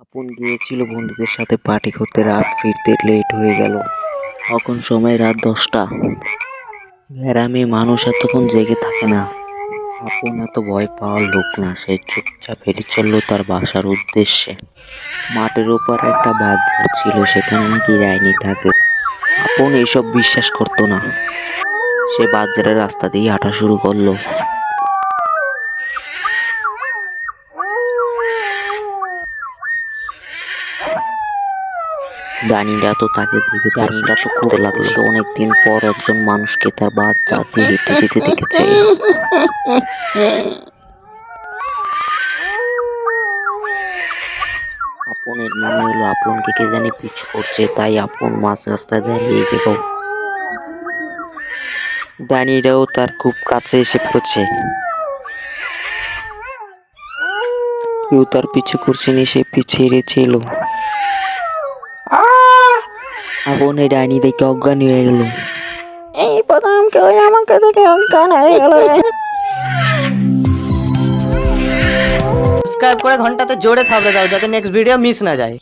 আপন গিয়েছিল বন্ধুদের সাথে পার্টি করতে, রাত ফিরতে লেট হয়ে গেল। এখন সময় রাত 10টা। গ্রামে মানুষ এতক্ষণ জেগে থাকে না। আপন এত ভয় পাওয়ার লোক না, সে চুপচাপ হেঁটে চলল তার বাসার উদ্দেশ্যে। মাঠের ওপর একটা বাজার ছিল, সেখানে নাকি ডাইনি থাকে। আপন এসব বিশ্বাস করতো না। সে বাজারের রাস্তা দিয়ে হাঁটা শুরু করলো। ডাইনিটা তো তাকে দেখে ডাইনিটা তো করতে লাগলো। সে অনেকদিন পর একজন মানুষকে তার বাচ্চা দিয়ে হেঁটে যেতে দেখেছে। আপনের মনে হলো আপনকে কে জানি পিছু করছে, তাই আপন মাঝ রাস্তায় দাঁড়িয়ে গেল। ডাইনিটাও তার খুব কাছে এসে পড়ছে। কেউ তার পিছু করছেনি, সে পিছিয়ে ছিল। আপন এই ডাইনি দেখে অজ্ঞান হয়ে গেল। এই প্রথম কেউ আমাকে দেখে অজ্ঞান হয়ে গেল রে। সাবস্ক্রাইব করে ঘন্টাতে জোরে থাবড়ে দাও যাতে নেক্সট ভিডিও মিস না যায়।